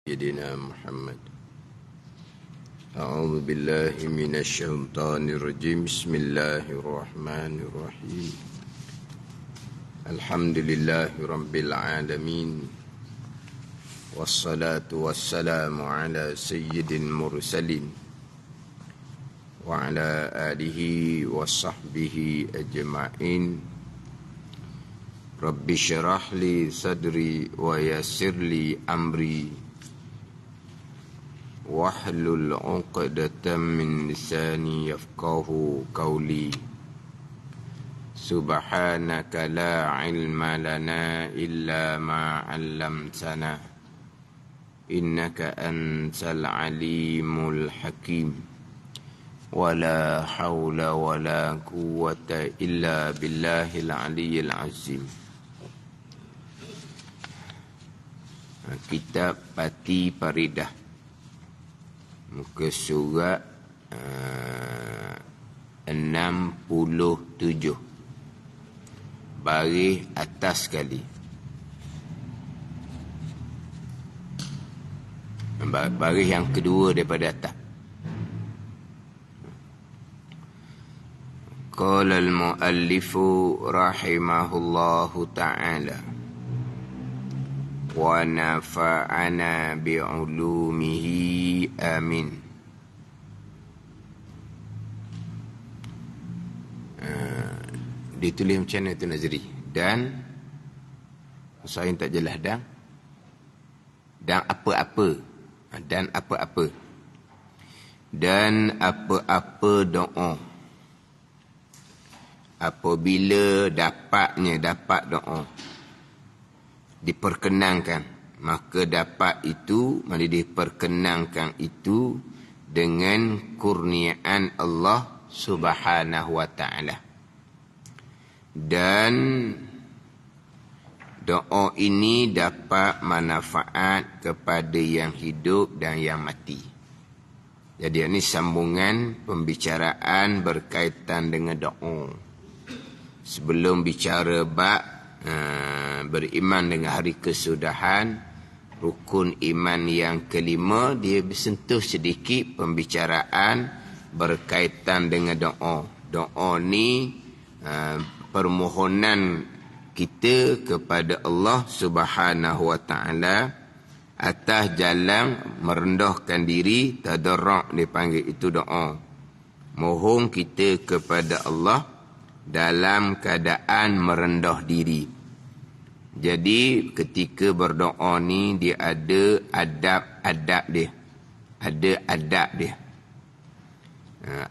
سيدنا محمد. أعوذ بالله من الشيطان الرجيم. بسم الله الرحمن الرحيم. الحمد لله رب العالمين، والصلاة والسلام على سيد المرسلين وعلى آله وصحبه أجمعين. رب اشرح لي صدري ويسر لي أمري واحلل عقدة من لساني يفقه قولي. سبحانك لا علم لنا إلا ما علمتنا إنك أنت العليم الحكيم. ولا حول ولا قوة إلا بالله العلي العظيم. Kitab Pati Paridah, muka surat 67, baris atas sekali. Baris yang kedua daripada atas. Qala al-muallifu rahimahullahu ta'ala wa nafa'ana bi'ulumihi amin. Ditulis macam mana tu Nazri? Dan saya tak jelas. Dan apa-apa. Dan apa-apa. Dan apa-apa doa. Apabila dapat doa diperkenankan, maka dapat itu, maka diperkenankan itu dengan kurniaan Allah Subhanahu wa ta'ala. Dan doa ini dapat manfaat kepada yang hidup dan yang mati. Jadi ini sambungan pembicaraan berkaitan dengan doa. Sebelum bicara beriman dengan hari kesudahan, rukun iman yang kelima, dia bersentuh sedikit pembicaraan berkaitan dengan doa. Doa ni permohonan kita kepada Allah Subhanahu wa ta'ala atas jalan merendahkan diri, tadarruk dipanggil itu doa. Mohon kita kepada Allah dalam keadaan merendah diri. Jadi ketika berdoa ni dia ada adab dia. Ada adab dia.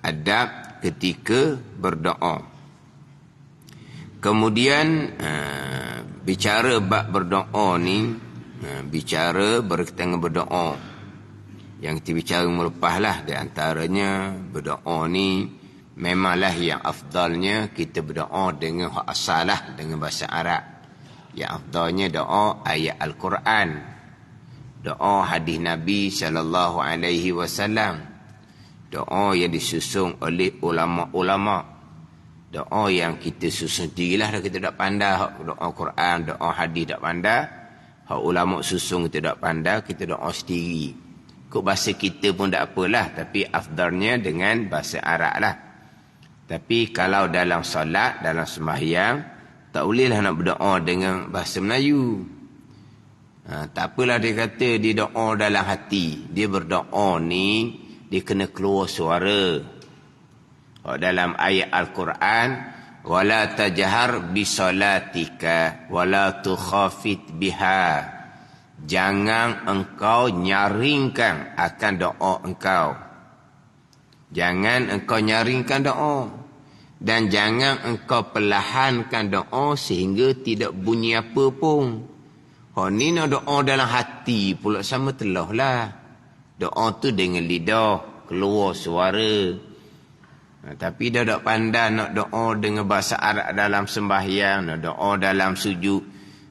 Adab ketika berdoa. Kemudian bicara bab berdoa ni, bicara berkaitan dengan berdoa. Yang kita bicara melepas lah, di antaranya berdoa ni memanglah yang afdalnya kita berdoa dengan hak asal lah, dengan bahasa Arab. Yang afdalnya doa ayat Al-Quran, doa hadis Nabi SAW, doa yang disusun oleh ulama-ulama, doa yang kita susun sendirilah. Kita tak pandai doa Quran, doa hadis tak pandai, hak ulama susun kita tak pandai, kita doa sendiri. Kok bahasa kita pun tak apalah, tapi afdalnya dengan bahasa Arab lah. Tapi kalau dalam solat, dalam sembahyang, tak bolehlah nak berdoa dengan bahasa Melayu. Tak apalah dia kata dia doa dalam hati. Dia berdoa ni, dia kena keluar suara. Dalam ayat Al-Quran, وَلَا تَجْهَرْ بِصَلَاتِكَ وَلَا تُخَافِتْ بِهَا. Jangan engkau nyaringkan akan doa engkau. Jangan engkau nyaringkan doa. Dan jangan engkau perlahankan doa sehingga tidak bunyi apa pun. Ni nak doa dalam hati pula sama telah lah. Doa tu dengan lidah, keluar suara. Tapi dah tak pandai nak doa dengan bahasa Arab dalam sembahyang, nak doa dalam sujud.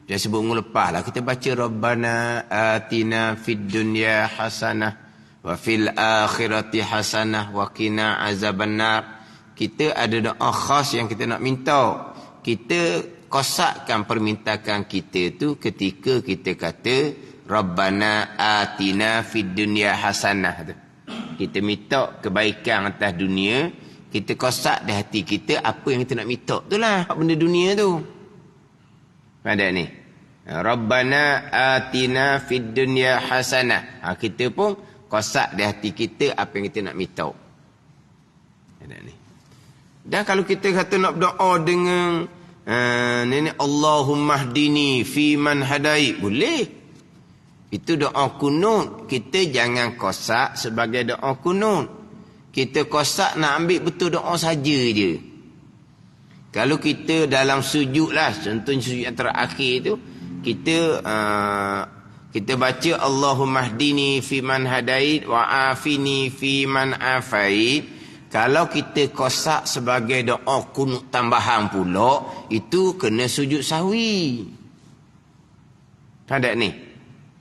Dia sebut lepas lah. Kita baca Rabbana atina fid dunya hasanah wa fil akhirati hasanah wa qina azabannar. Kita ada doa khas yang kita nak minta. Kita kosakkan permintaan kita tu ketika kita kata Rabbana atina fid dunya hasanah tu. Kita minta kebaikan atas dunia, kita kosak di hati kita apa yang kita nak minta itulah benda dunia tu. Ada ni. Rabbana atina fid dunya hasanah. Kita pun kosak di hati kita apa yang kita nak minta. Ada ni. Dan kalau kita kata nak berdoa dengan ni Allahumma hdini fi man hadai, boleh. Itu doa kunut. Kita jangan kosak sebagai doa kunut. Kita kosak nak ambil betul doa saja je. Kalau kita dalam sujud lah, contohnya sujud yang terakhir tu, kita baca Allahumma hdini fi man hadait wa afini fi man afait. Kalau kita kosak sebagai doa kunut tambahan pula, itu kena sujud sahwi. Ada ni.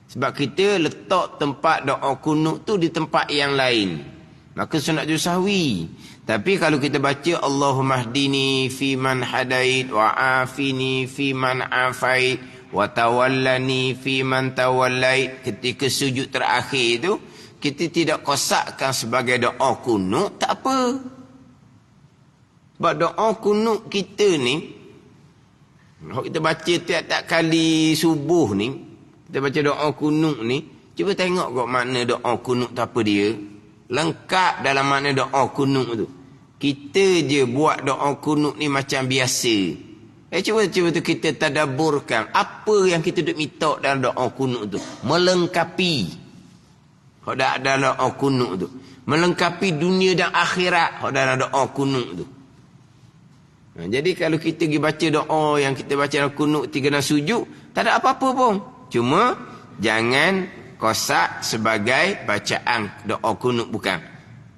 Sebab kita letak tempat doa kunut tu di tempat yang lain. Maka sunat sujud sahwi. Tapi kalau kita baca Allahumma hdini fi man hadait wa afini fi man afait wa tawallani fi man tawallait, ketika sujud terakhir tu kita tidak kosakkan sebagai doa kunut, tak apa. Sebab doa kunut kita ni, kalau kita baca tiap-tiap kali subuh ni, kita baca doa kunut ni, cuba tengok kok makna doa kunut tu apa dia. Lengkap dalam makna doa kunut tu. Kita je buat doa kunut ni macam biasa. Cuba tu kita tadaburkan apa yang kita duk minta dalam doa kunut tu. Melengkapi. Hak dalam doa kunut tu. Melengkapi dunia dan akhirat hak dalam doa kunut tu. Jadi kalau kita pergi baca doa yang kita baca dalam kunut tiga dan sujud, tak ada apa-apa pun. Cuma jangan kosak sebagai bacaan doa kunut, bukan.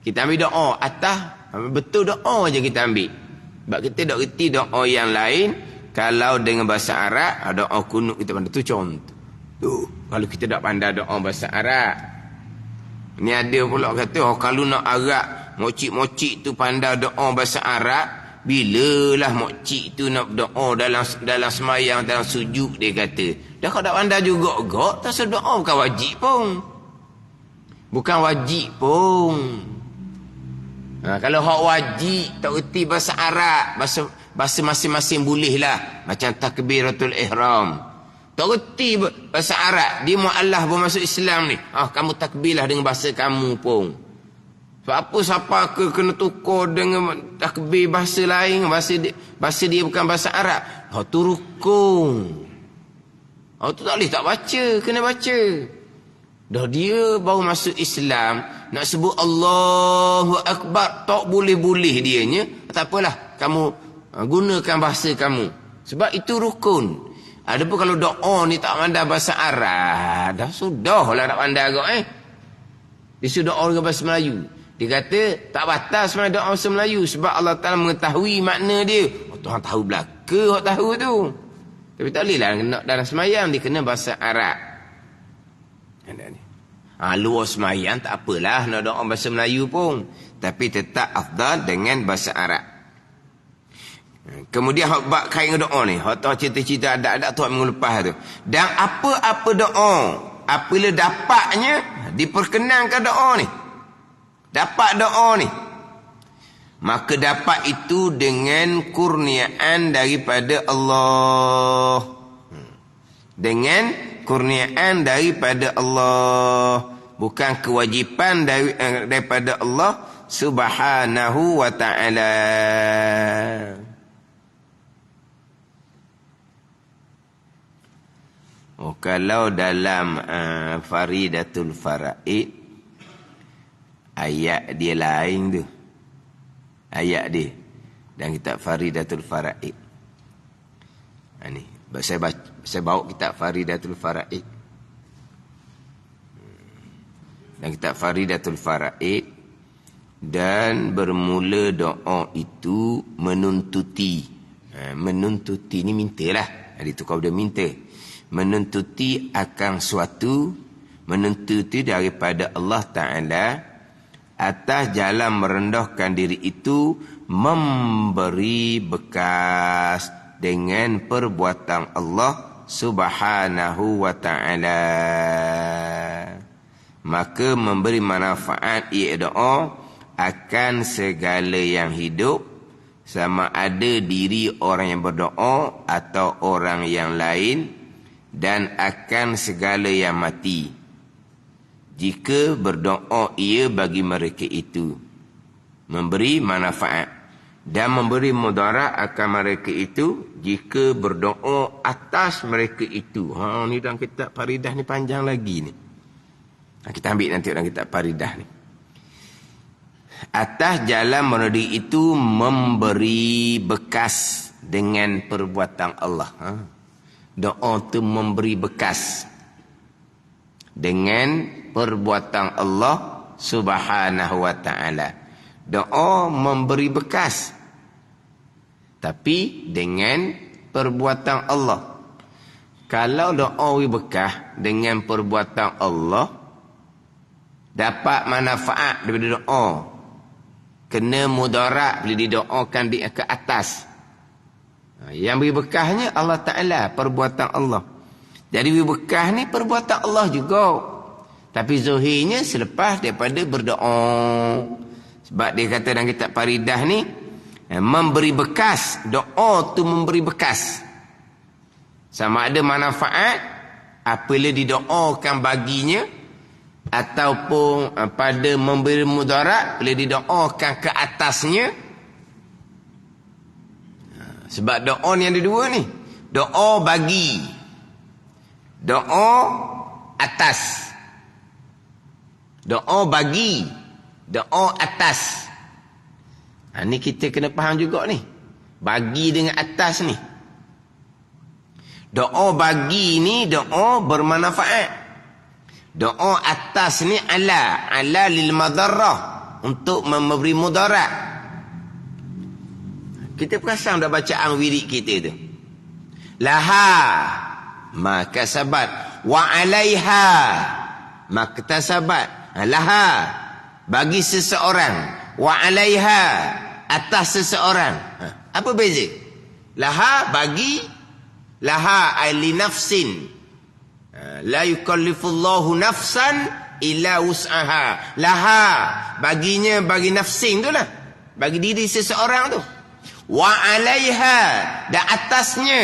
Kita ambil doa atas, betul doa je kita ambil. Sebab kita tak reti doa yang lain. Kalau dengan bahasa Arab, doa kunut kita pandai tu contoh. Tu, kalau kita tak pandai doa bahasa Arab. Ni ada pula kata, kalau nak Arab, mokcik-mokcik tu pandai doa bahasa Arab, bilalah mokcik tu nak doa dalam semayang, dalam sujud, dia kata. Dah kau tak pandai juga, tak sedoa bukan wajib pun. Bukan wajib pun. Kalau hak wajib, tak reti bahasa Arab, bahasa masing-masing boleh lah. Macam takbiratul ihram. Tak reti bahasa Arab, dia mu'alaf pun masuk Islam ni. Kamu takbirlah dengan bahasa kamu pun. Sebab apa siapa kena tukar dengan takbir bahasa lain, bahasa dia bukan bahasa Arab. Tu rukun. Tu tak boleh tak baca, kena baca. Dah dia baru masuk Islam, nak sebut Allahu Akbar, tak boleh-boleh dianya. Tak apalah, kamu gunakan bahasa kamu. Sebab itu rukun. Adapun kalau doa ni tak pandai bahasa Arab, dah sudahlah nak pandai agak Dia sudah doa dengan bahasa Melayu. Dia kata tak batas sebenarnya doa bahasa Melayu sebab Allah Ta'ala mengetahui makna dia. Tuhan tahu belaka, orang tahu tu. Tapi tak boleh lah nak dalam semayang, dia kena bahasa Arab. Luar semayang tak apalah nak doa bahasa Melayu pun. Tapi tetap afdal dengan bahasa Arab. Kemudian hak bab kain doa ni, hak tahu cerita-cerita adat-adat Tuhan minggu lepas tu. Dan apa-apa doa, apabila dapatnya, diperkenankan doa ni. Dapat doa ni, maka dapat itu dengan kurniaan daripada Allah. Dengan kurniaan daripada Allah, bukan kewajipan daripada Allah Subhanahu wa ta'ala. Kalau dalam Faridatul Faraid, ayat dia lain tu. Ayat dia dan kitab Faridatul Faraid. Ni, saya bawa kitab Faridatul Faraid. Dan kitab Faridatul Faraid, dan bermula doa itu menuntuti. Menuntuti ni mintalah. Hari tu kau dah minta. Menuntuti akan suatu, menuntuti daripada Allah Ta'ala atas jalan merendahkan diri itu, memberi bekas dengan perbuatan Allah Subhanahu wa ta'ala. Maka memberi manfaat ia doa akan segala yang hidup, sama ada diri orang yang berdoa atau orang yang lain, dan akan segala yang mati, jika berdoa ia bagi mereka itu. Memberi manfaat dan memberi mudarat akan mereka itu jika berdoa atas mereka itu. Ni dalam kitab Faridah ni panjang lagi ni. Kita ambil nanti dalam kitab Faridah ni. Atas jalan menuju itu memberi bekas dengan perbuatan Allah. Doa tu memberi bekas dengan perbuatan Allah Subhanahu wa ta'ala. Doa memberi bekas, tapi dengan perbuatan Allah. Kalau doa bekas dengan perbuatan Allah, dapat manfaat daripada doa, kena mudarat bila didoakan di ke atas. Yang beri bekasnya Allah Ta'ala, perbuatan Allah. Jadi beri bekas ni perbuatan Allah juga, tapi zahirnya selepas daripada berdoa. Sebab dia kata dalam kitab Faridah ni, memberi bekas, doa tu memberi bekas. Sama ada manfaat apabila didoakan baginya, ataupun pada memberi mudarat bila didoakan ke atasnya. Sebab doa ni ada dua ni. Doa bagi, doa atas. Doa bagi, doa atas. Ni kita kena faham juga ni. Bagi dengan atas ni. Doa bagi ni doa bermanfaat. Doa atas ni ala lil madarrah, untuk memberi mudarat. Kita perasan dah bacaan wirid kita tu. Laha ma kasabat wa alaiha ma katasabat. Laha bagi seseorang, wa alaiha atas seseorang. Apa beza? Laha bagi, laha ay li nafsin. La yukallifullahu nafsan illa wus'aha. Laha baginya, bagi nafsin tu lah, bagi diri seseorang tu. Wa alaiha, dan atasnya.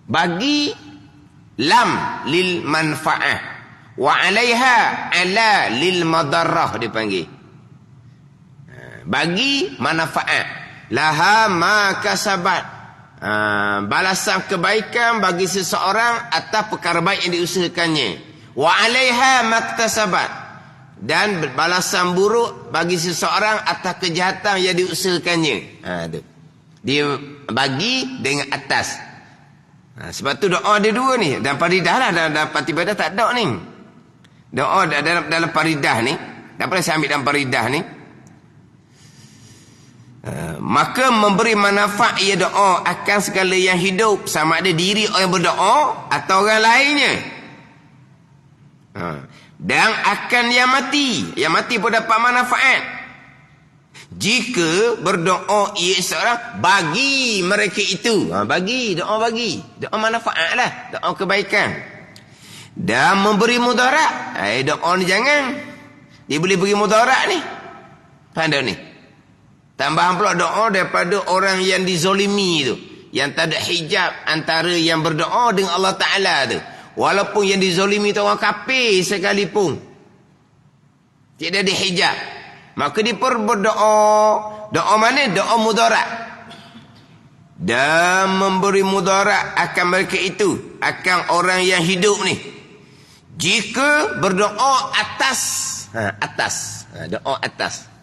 Bagi lam lil manfa'ah, wa alaiha ala lil madarrah dipanggil. Bagi manfaat, laha ma kasabat, balasan kebaikan bagi seseorang atas perkara baik yang diusahakannya. Wa alaiha maktasabat, dan balasan buruk bagi seseorang atas kejahatan yang diusahakannya. Tu. Dia bagi dengan atas. Sebab tu doa ada dua ni. Dan Faridah lah, dalam Patibadah tak ada ni. Doa dalam Faridah ni, tak boleh saya ambil dalam Faridah ni. Maka memberi manfaat ia doa akan segala yang hidup, sama ada diri orang yang berdoa atau orang lainnya. Dan akan yang mati pun dapat manfaat jika berdoa ia seorang bagi mereka itu. Bagi, doa manfaat lah, doa kebaikan. Dan memberi mudarat. Doa ni jangan, dia boleh beri mudarat ni. Faham ni? Tambahan pula doa daripada orang yang dizolimi tu, yang tak ada hijab antara yang berdoa dengan Allah Ta'ala tu. Walaupun yang dizolimi tu orang kafir sekalipun, tidak ada hijab, maka dia pun berdoa. Doa mana? Doa mudarat. Dan memberi mudarat akan mereka itu, akan orang yang hidup ni, jika berdoa atas. Doa atas.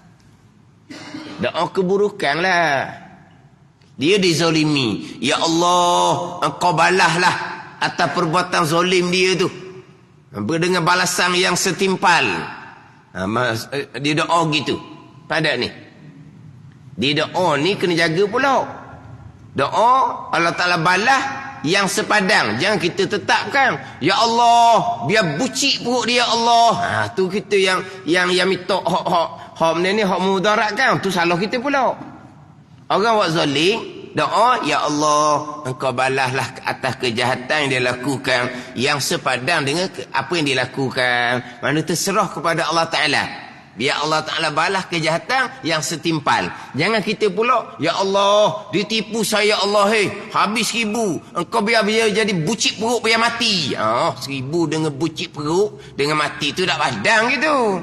Doa keburukan lah. Dia dizolimi, ya Allah, engkau balahlah atas perbuatan zolim dia tu, dengan balasan yang setimpal. Dia doa gitu. Pada ni, dia doa ni kena jaga pula. Doa Allah Ta'ala balah yang sepadang. Jangan kita tetapkan, ya Allah, biar bucik perut dia, Allah. Tu kita yang minta hak ni hak mudarat kan. Tu salah kita pula. Orang buat zalim, doa, ya Allah, engkau balaslah ke atas kejahatan yang dia lakukan, yang sepadan dengan apa yang dia lakukan. Mana terserah kepada Allah Ta'ala. Biar Allah Ta'ala balas kejahatan yang setimpal. Jangan kita pula, ya Allah, ditipu saya Allah, habis 1,000. Engkau biar jadi bucik perut, biar mati. 1,000 dengan bucik perut, dengan mati tu tak padang gitu.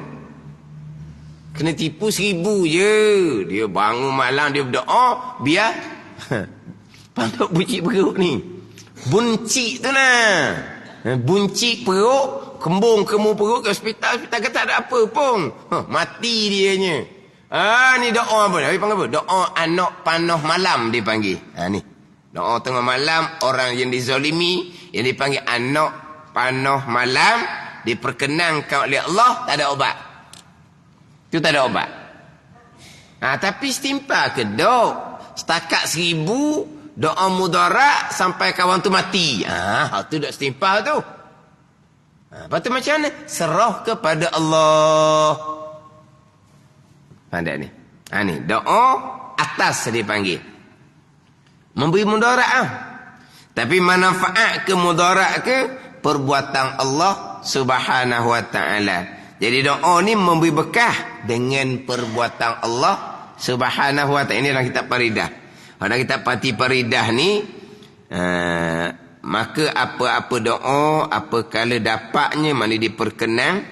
Kena tipu 1,000 je. Dia bangun malam, dia berdoa, biar panduk bucik perut ni. Buncik tu lah. Buncik perut, kembung perut ke hospital kata tak ada apa pun. Mati dianya. Ni doa apa? Dia panggil apa? Doa anak panah malam dia panggil. Ni. Doa tengah malam, orang yang dizalimi, yang dipanggil anak panah malam, diperkenankan oleh Allah, tak ada obat. Itu tak ada obat. Tapi setimpal ke dok? Setakat 1,000, doa mudarat sampai kawan tu mati. Tu dah setimpal tu. Lepas tu macam mana? Serah kepada Allah. Pandai ni. Ni doa atas dia panggil. Memberi mudarat. Tapi manfaat ke mudarat ke perbuatan Allah Subhanahu wa ta'ala. Jadi doa ni memberi bekah dengan perbuatan Allah Subhanahu wa ta'ala. Ini dalam kitab Faridah. Dalam kitab Fatih Faridah ni, maka apa-apa doa, apa kala dapatnya, mana diperkenan,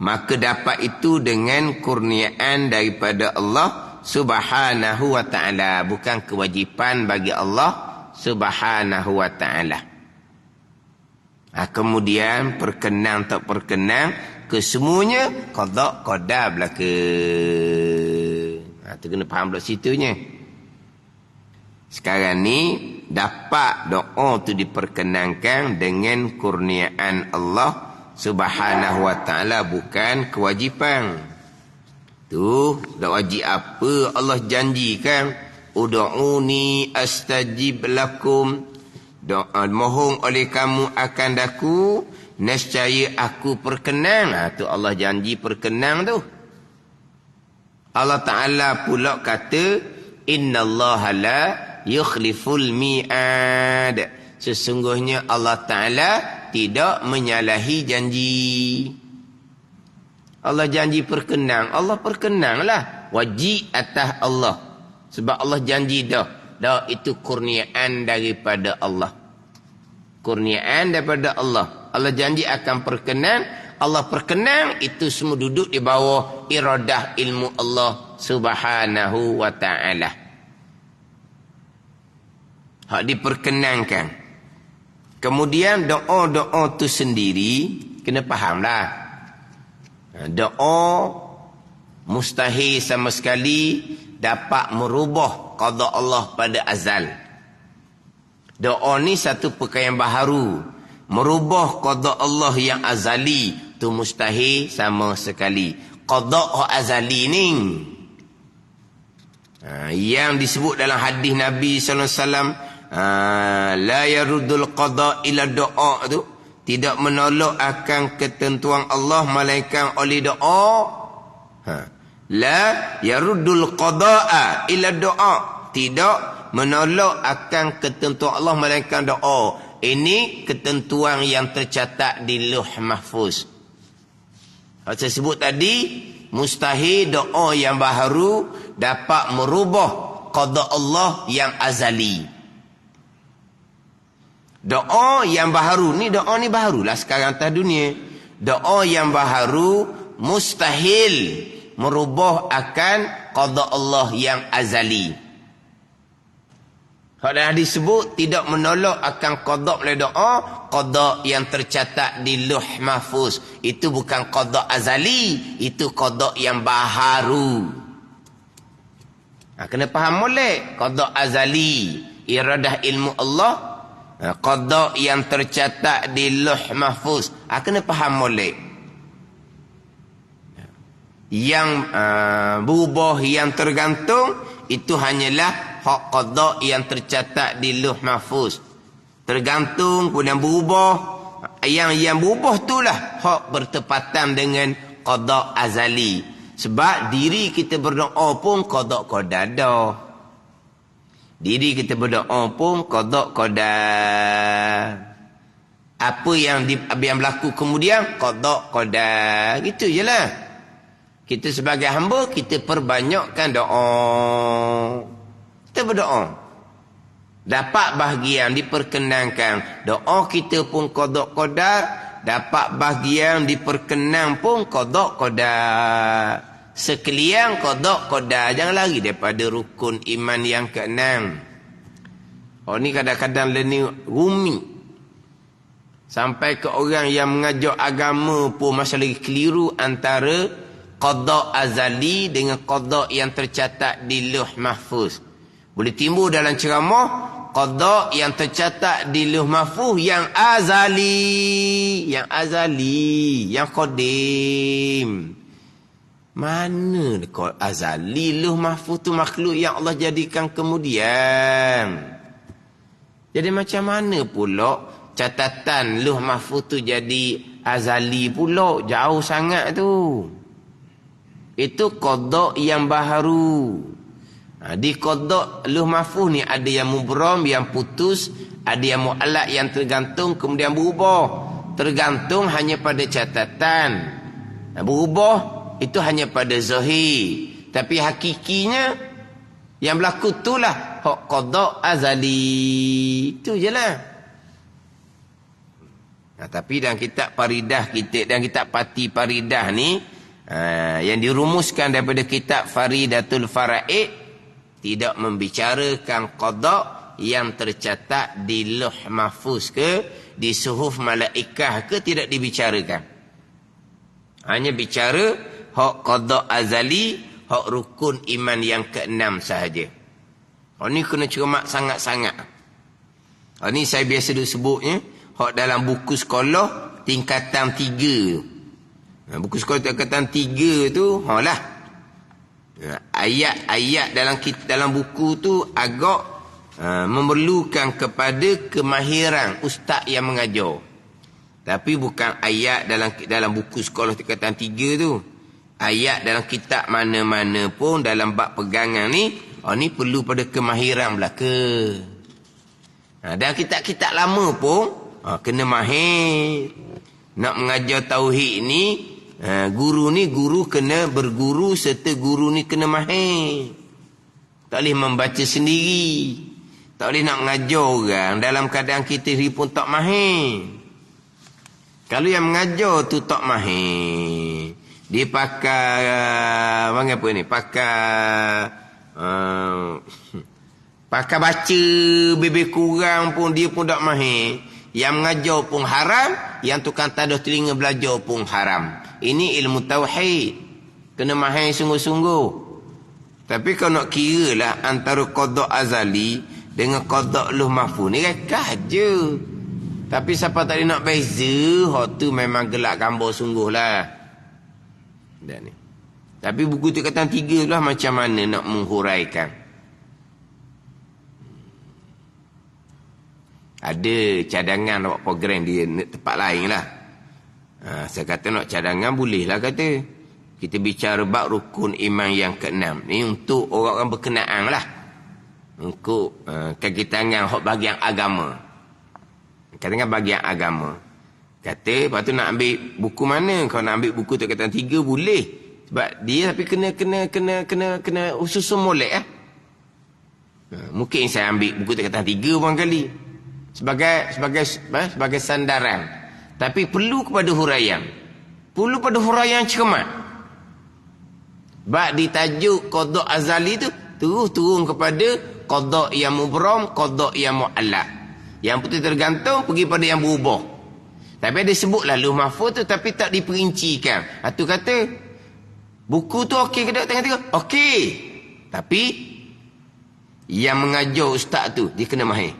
maka dapat itu dengan kurniaan daripada Allah Subhanahu wa ta'ala. Bukan kewajipan bagi Allah Subhanahu wa ta'ala. Kemudian perkenan tak perkenan, kesemuanya qada qadar belaka. Tu kena faham dok situnya. Sekarang ni dapat doa tu diperkenankan dengan kurniaan Allah Subhanahu wa ta'ala, bukan kewajipan. Tu dak wajib apa Allah janjikan, ud'uni astajib lakum, doa mohon oleh kamu akan daku, nescaya aku perkenan. Tu Allah janji perkenan tu. Allah Ta'ala pula kata, innallaha la yukhliful mi'ad. Sesungguhnya Allah Ta'ala tidak menyalahi janji. Allah janji perkenan, Allah perkenanlah. Wajib atas Allah. Sebab Allah janji dah itu kurniaan daripada Allah. Kurniaan daripada Allah. Allah janji akan perkenan, Allah perkenan, itu semua duduk di bawah iradah ilmu Allah Subhanahu wa ta'ala. Hak diperkenankan. Kemudian doa-doa tu sendiri kena fahamlah. Doa mustahil sama sekali dapat merubah qada Allah pada azal. Doa ni satu perkara yang baharu. Merubah qada Allah yang azali tu mustahil sama sekali. Qada azali ni yang disebut dalam hadis Nabi sallallahu alaihi wasallam, la yaruddul qada ila doa tu, tidak menolak akan ketentuan Allah melainkan oleh doa. La yaruddul qada'a ila doa, tidak menolak akan ketentuan Allah melainkan doa. Ini ketentuan yang tercatat di Lauh Mahfuz. Saya sebut tadi, mustahil doa yang baharu dapat merubah qada Allah yang azali. Doa yang baharu ni, doa ni baharulah sekarang atas dunia. Doa yang baharu mustahil merubah akan qada Allah yang azali. Hak dah disebut tidak menolak akan qada oleh doa, qada yang tercatat di Lauh Mahfuz. Itu bukan qada azali, itu qada yang baharu. Kena faham molek. Qada azali, iradah ilmu Allah. Qada yang tercatat di Lauh Mahfuz. Kena faham molek. Yang berubah, yang tergantung, itu hanyalah hak qada yang tercatat di Lauh Mahfuz. Tergantung kemudian berubah. Yang berubah itulah hak bertepatan dengan qada azali. Sebab diri kita berdoa pun qada dah. Diri kita berdoa pun qada qadar. Apa yang berlaku kemudian qada qadar. Gitu je lah. Kita sebagai hamba, kita perbanyakkan doa. Kita berdoa. Dapat bahagian diperkenankan. Doa kita pun qada qadar. Dapat bahagian diperkenan pun qada qadar. Sekalian qada qadar. Jangan lari daripada rukun iman yang keenam. Oh ni kadang-kadang learning rumi. Sampai ke orang yang mengajar agama pun masih lagi keliru antara qada azali dengan qada yang tercatat di Lauh Mahfuz. Boleh timbul dalam ceramah qada yang tercatat di Lauh Mahfuz yang azali, yang qadim. Mana dekat azali? Lauh Mahfuz tu makhluk yang Allah jadikan kemudian. Jadi macam mana pula catatan Lauh Mahfuz tu jadi azali pula? Jauh sangat tu. Itu qada yang baharu. Di qada Lauh Mahfuz ni ada yang mubram, yang putus, ada yang mu'allaq, yang tergantung kemudian berubah. Tergantung hanya pada catatan. Berubah itu hanya pada zahir. Tapi hakikinya yang berlaku itulah hak qada azali. Itu je lah. Tapi dalam kitab Faridah kita, dan kitab Pati Faridah ni, yang dirumuskan daripada kitab Faridatul Fara'id, tidak membicarakan qada yang tercatat di Lauh Mahfuz ke, di suhuf malaikah ke, tidak dibicarakan. Hanya bicara hak qada azali, hak rukun iman yang keenam sahaja. Ni kena cermat sangat-sangat. Ni saya biasa sebutnya hak dalam buku sekolah tingkatan 3. Buku sekolah tingkatan 3 tu, lah. Ayat-ayat dalam buku tu agak memerlukan kepada kemahiran ustaz yang mengajar. Tapi bukan ayat dalam buku sekolah tingkatan 3 tu. Ayat dalam kitab mana-mana pun dalam bab pegangan ni, ni perlu pada kemahiran belaka. Dan kitab-kitab lama pun kena mahir. Nak mengajar tauhid ni, guru kena berguru serta guru ni kena mahir. Tak boleh membaca sendiri. Tak boleh nak mengajar orang dalam keadaan kita sendiri pun tak mahir. Kalau yang mengajar tu tak mahir, dia pakai apa ni? Pakai baca bebek kurang pun dia pun tak mahir. Yang mengajar pun haram, yang tukang tadah telinga belajar pun haram. Ini ilmu tauhid. Kena mahir sungguh-sungguh. Tapi kalau nak kira lah antara qada azali dengan qada Lauh Mahfuz ni rekah je. Tapi siapa tak nak beza, hak tu memang gelak gambar sungguh lah. Dan ni. Tapi buku tingkatan 3 lah macam mana nak menghuraikan. Ada cadangan buat program di tempat lain lah. Saya kata nak cadangan boleh lah kata. Kita bicara bab rukun iman yang keenam. Ni untuk orang-orang berkenaan lah. Untuk kaki tangan hak bahagian agama. Katakan bahagian agama. Kata, lepas tu nak ambil buku mana? Kalau nak ambil buku tingkatan 3 boleh. Sebab dia tapi kena susun molek lah. Mungkin saya ambil buku tingkatan 3 pun kali. Sebagai sandaran. Tapi perlu kepada huraian. Perlu pada huraian cermat. Sebab ditajuk qada azali tu terus turun kepada qada yang mubram, qada yang mu'allaq. Yang putih tergantung pergi pada yang berubah. Tapi ada sebutlah Lauh Mahfuz tu tapi tak diperincikan. Tu kata buku tu okey ke tak tengok-tengok? Okey. Tapi yang mengajar ustaz tu dia kena mahir.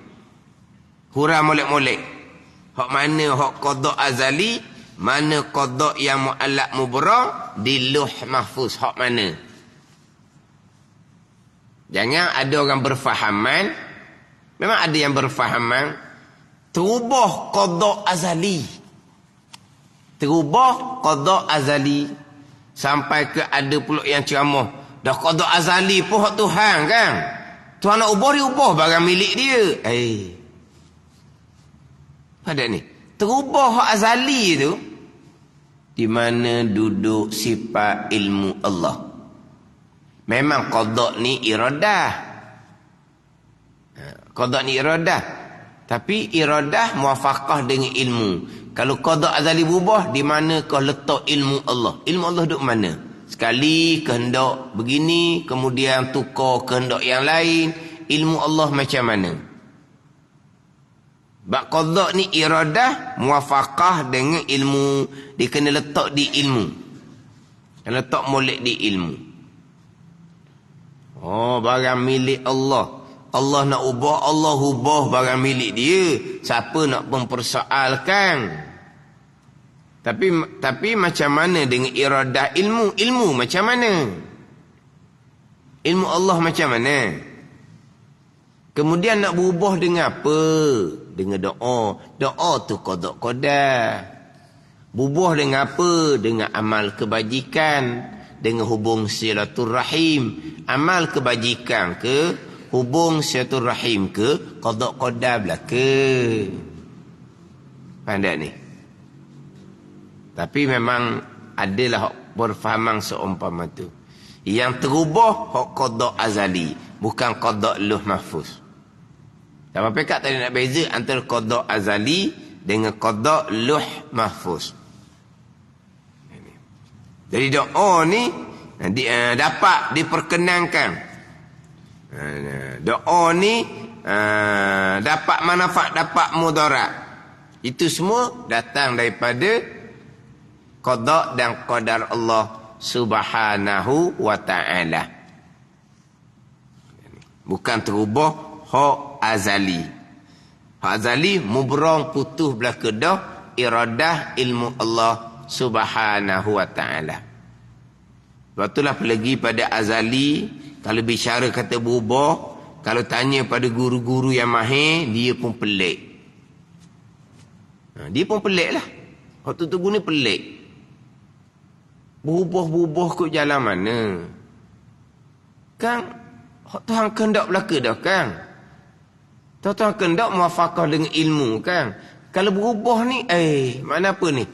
Hurai molek-molek. Hak mana hak qada azali, mana qada yang mu'allaq mubram di Lauh Mahfuz, hak mana? Jangan ada orang berfahaman, memang ada yang berfahaman terubah qada azali. Terubah qada azali sampai ke ada pula yang ceramah dah qada azali pun hak Tuhan kan. Tuhan nak ubah, dia ubah barang milik dia. Pada ni. Terubah hak azali tu. Di mana duduk sifat ilmu Allah. Memang qada ni iradah. Qada ni iradah. Tapi iradah muafaqah dengan ilmu. Kalau qada azali berubah, di mana kau letak ilmu Allah? Ilmu Allah duduk mana? Sekali kehendak begini, kemudian tukar kehendak yang lain. Ilmu Allah macam mana? Bak qada ni iradah muafaqah dengan ilmu. Dia kena letak di ilmu. Kena letak molek di ilmu. Oh, barang milik Allah. Allah nak ubah, Allah ubah barang milik dia. Siapa nak mempersoalkan? Tapi macam mana dengan iradah ilmu? Ilmu macam mana? Ilmu Allah macam mana? Kemudian nak berubah dengan apa? Dengan doa. Doa tu qada. Berubah dengan apa? Dengan amal kebajikan. Dengan hubung silaturrahim. Amal kebajikan ke? Hubung silaturrahim ke? Qada belaka. Pandai ni. Tapi memang adalah perfahaman seumpama tu. Yang terubah hak qada azali, bukan qada luh mahfuz. Dan pekat tadi nak beza antara qada azali dengan qada luh mahfuz. Jadi doa ni dapat diperkenankan. Doa ni dapat manfaat, dapat mudarat. Itu semua datang daripada qada dan qadar Allah Subhanahu wa ta'ala. Bukan terubah hak azali. Hak azali mubrang putus belaka dah iradah ilmu Allah Subhanahu wa ta'ala. Sebab itulah pelagi pada azali, kalau bicara kata berubah, kalau tanya pada guru-guru yang mahir, dia pun pelik. Dia pun pelik lah. Hak tu ni pelik. Berubah-berubah ke jalan mana? Kan Tuhan kehendak belaka dah kan? Tuhan kehendak muafaqah dengan ilmu kan? Kalau berubah ni, mana apa ni?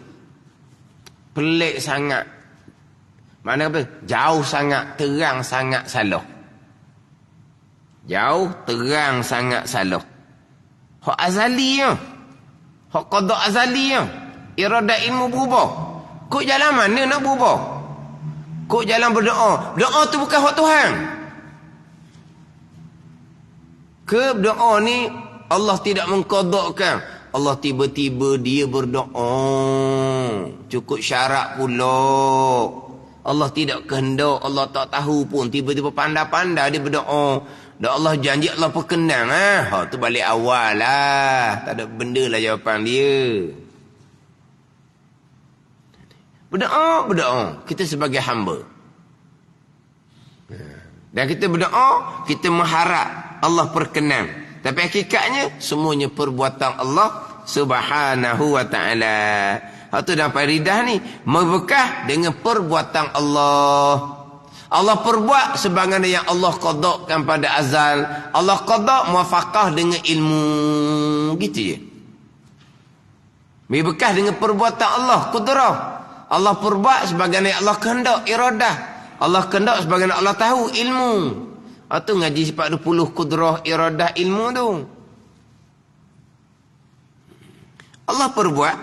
Pelik sangat. Mana apa? Jauh sangat, terang sangat salah. Jauh, terang sangat salah. Hak azali ya. Hak qada azali ya. Iradah ilmu berubah. Kok jalan mana nak berubah? Kok jalan berdoa? Doa tu bukan hak Tuhan. Ke doa ni Allah tidak mengqadakkan. Allah tiba-tiba dia berdoa. Cukup syarat pula. Allah tidak kehendak, Allah tak tahu pun. Tiba-tiba pandai-pandai dia berdoa. Dan Allah janji Allah perkenan. Tu balik awal lah. Tak ada benda lah jawapan dia. Berdoa. Kita sebagai hamba. Dan kita berdoa, kita mengharap Allah perkenan. Tapi hakikatnya, semuanya perbuatan Allah Subhanahu wa ta'ala. Itu dalam faridah ni, membekah dengan perbuatan Allah. Allah perbuat sebagaimana yang Allah qadakkan pada azal. Allah qadak muafaqah dengan ilmu. Gitu je. Membekah dengan perbuatan Allah, kudrah. Allah perbuat sebagaimana Allah kehendak, iradah. Allah kehendak sebagaimana Allah tahu, ilmu. Itu ngaji sifat 20 kudrah, iradah, ilmu tu. Allah perbuat.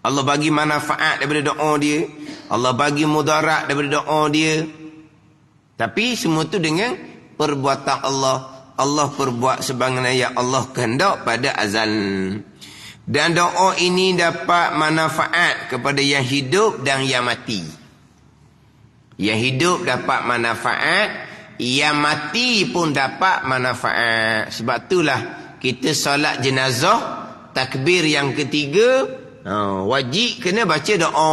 Allah bagi manfaat daripada doa dia. Allah bagi mudarat daripada doa dia. Tapi semua tu dengan perbuatan Allah. Allah perbuat sebagaimana yang Allah kehendak pada azal. Dan doa ini dapat manfaat kepada yang hidup dan yang mati. Yang hidup dapat manfaat, yang mati pun dapat manfaat. Sebab itulah kita solat jenazah, takbir yang ketiga, wajib kena baca doa.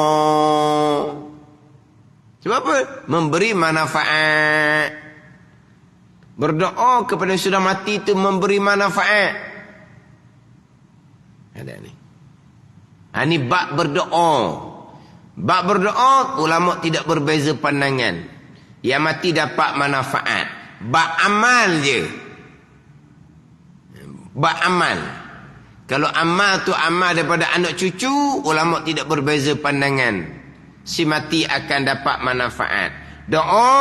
Sebab apa? Memberi manfaat. Berdoa kepada yang sudah mati itu memberi manfaat. Ada ni. Ini bab berdoa. Bab berdoa, ulama tidak berbeza pandangan. Yang mati dapat manfaat. Beramal je. Beramal. Kalau amal tu amal daripada anak cucu, ulama tidak berbeza pandangan. Si mati akan dapat manfaat. Doa,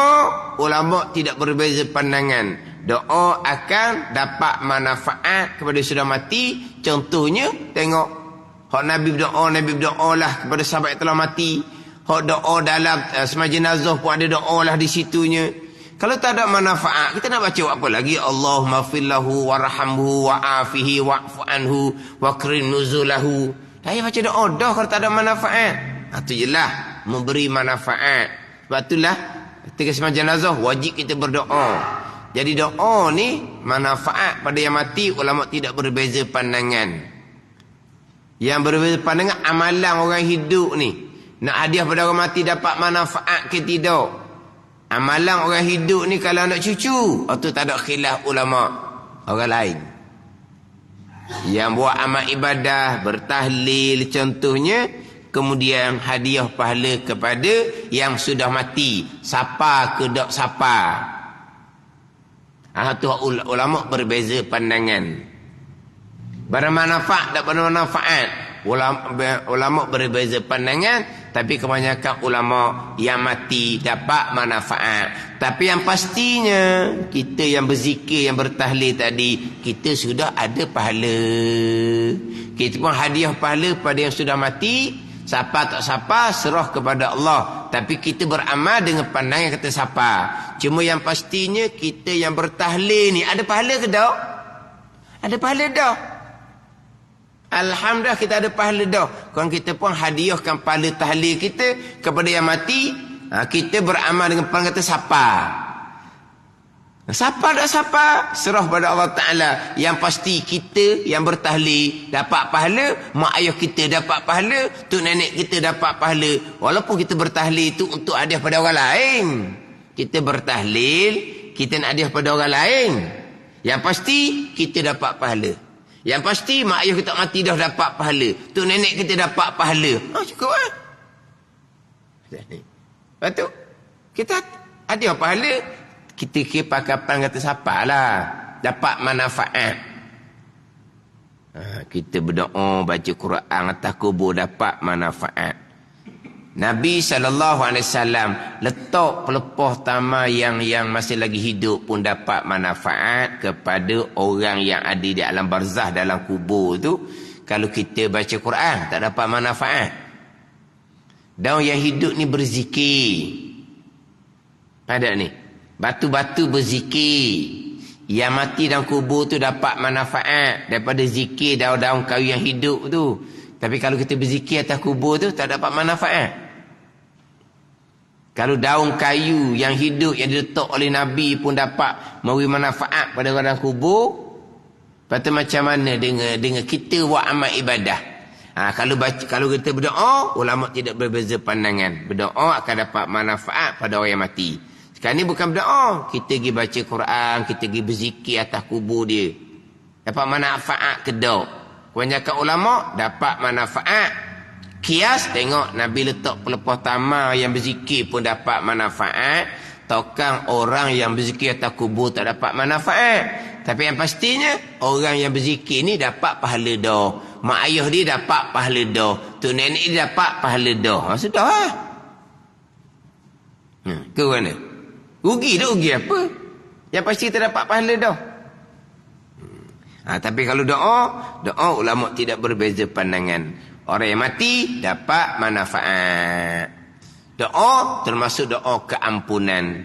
ulama tidak berbeza pandangan. Doa akan dapat manfaat kepada sudah mati. Contohnya, tengok. Hak Nabi berdoa lah kepada sahabat yang telah mati. Hak doa dalam semai jenazah pun ada doa lah di situnya. Kalau tak ada manfaat, kita nak baca apa lagi? Allahumma fillahu warhamhu wa'afihi wa'fu anhu wa krim nuzulahu. Tak payah baca doa dah kalau tak ada manfaat. Itu jelas memberi manfaat. Sebab itulah ketika semai jenazah wajib kita berdoa. Jadi doa ni manfaat pada yang mati, ulama tidak berbeza pandangan. Yang berbeza pandangan amalan orang hidup ni. Nak hadiah pada orang mati dapat manfaat ke tidak? Amalan orang hidup ni kalau anak cucu, itu tak ada khilaf ulama orang lain. Yang buat amal ibadah, bertahlil contohnya, kemudian hadiah pahala kepada yang sudah mati. Siapa ke tak siapa. Itu ulama berbeza pandangan. Bermanfaat tak bermanfaat. Ulama berbeza pandangan. Tapi kebanyakan ulama yang mati dapat manfaat. Tapi yang pastinya kita yang berzikir, yang bertahlil tadi, kita sudah ada pahala. Kita pun hadiah pahala pada yang sudah mati. Siapa tak siapa serah kepada Allah. Tapi kita beramal dengan pandangan kata siapa. Cuma yang pastinya kita yang bertahlil ni ada pahala ke tak? Ada pahala dah. Alhamdulillah kita ada pahala dah. Kalau kita pun hadiahkan pahala tahlil kita kepada yang mati, kita beramal dengan pandangan kata siapa. Siapa tak siapa, serah pada Allah Ta'ala. Yang pasti kita yang bertahlil dapat pahala, mak ayah kita dapat pahala, tok nenek kita dapat pahala. Walaupun kita bertahlil itu untuk hadiah pada orang lain. Kita bertahlil, kita nak hadiah pada orang lain. Yang pasti kita dapat pahala. Yang pasti mak ayah kita mati dah dapat pahala. Tok nenek kita dapat pahala. Cukup lah. Lepas tu, kita ada pahala. Kita kira pakapan kata siapa lah. Dapat manfaat. Kita berdoa, baca Quran atas kubur dapat manfaat. Nabi SAW letak pelepah tama yang masih lagi hidup pun dapat manfaat kepada orang yang ada di alam barzah dalam kubur tu. Kalau kita baca Quran tak dapat manfaat. Dan yang hidup ni berzikir. Ada ni. Batu-batu berzikir. Yang mati dalam kubur tu dapat manfaat daripada zikir daun-daun kayu yang hidup tu. Tapi kalau kita berzikir atas kubur tu tak dapat manfaat. Kalau daun kayu yang hidup yang diletak oleh Nabi pun dapat memberi manfaat pada orang kubur, lepas macam mana dengan kita buat amal ibadah? Kalau kita berdoa, ulama tidak berbeza pandangan. Berdoa akan dapat manfaat pada orang yang mati. Sekarang ni bukan berdoa, kita pergi baca Quran, kita pergi berzikir atas kubur dia. Dapat manfaat ke tak? Kebanyakan ulama dapat manfaat. Kias tengok Nabi letak pelepah tama yang berzikir pun dapat manfaat. Takkan orang yang berzikir atas kubur tak dapat manfaat. Tapi yang pastinya orang yang berzikir ni dapat pahala dah. Mak ayah dia dapat pahala dah. Tok nenek dia dapat pahala dah. Sudah lah. Ke mana? Rugi dah, rugi apa? Yang pasti kita dapat pahala dah. Tapi kalau doa ulama tidak berbeza pandangan. Orang yang mati dapat manfaat. Doa termasuk doa keampunan.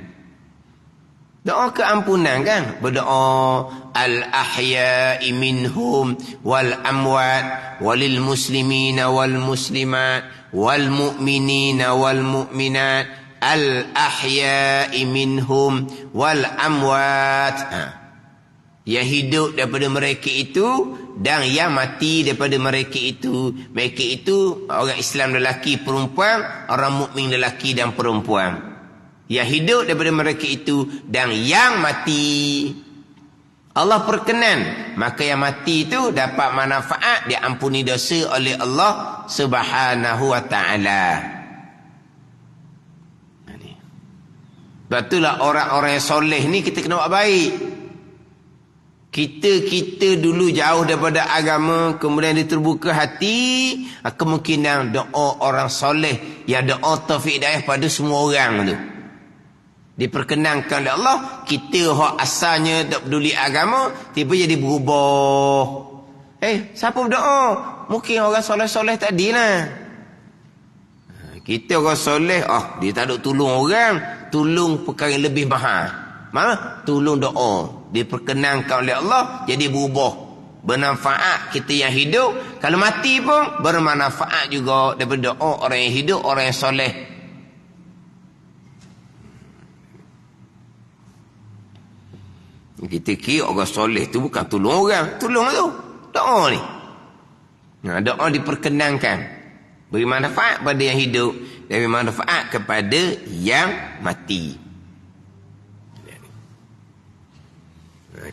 Doa keampunan kan? Berdoa al-ahya'i minhum wal amwat walil muslimina wal muslimat wal mu'minina wal mu'minat al-ahya'i minhum wal amwat. Yang hidup daripada mereka itu dan yang mati daripada mereka itu. Mereka itu orang Islam lelaki perempuan, orang mukmin lelaki dan perempuan. Yang hidup daripada mereka itu dan yang mati. Allah perkenan, maka yang mati itu dapat manfaat, diampuni dosa oleh Allah Subhanahu wa taala. Sebab itulah orang-orang yang soleh ni kita kena buat baik. Kita dulu jauh daripada agama, kemudian dia terbuka hati, kemungkinan doa orang soleh yang doa taufik hidayah pada semua orang tu diperkenankan oleh Allah. Kita hak asalnya tak peduli agama, tiba jadi berubah. Siapa berdoa? Mungkin orang soleh-soleh tadi lah. Kita orang soleh, dia tak ada tolong orang, tolong perkara yang lebih mahal. Mana? Tolong doa. Diperkenankan oleh Allah, jadi berubah. Bermanfaat kita yang hidup. Kalau mati pun bermanfaat juga daripada doa orang yang hidup, orang yang soleh. Kita kira orang soleh tu bukan tolong orang. Tolong tu doa ni. Doa diperkenankan. Beri manfaat pada yang hidup dan beri manfaat kepada yang mati.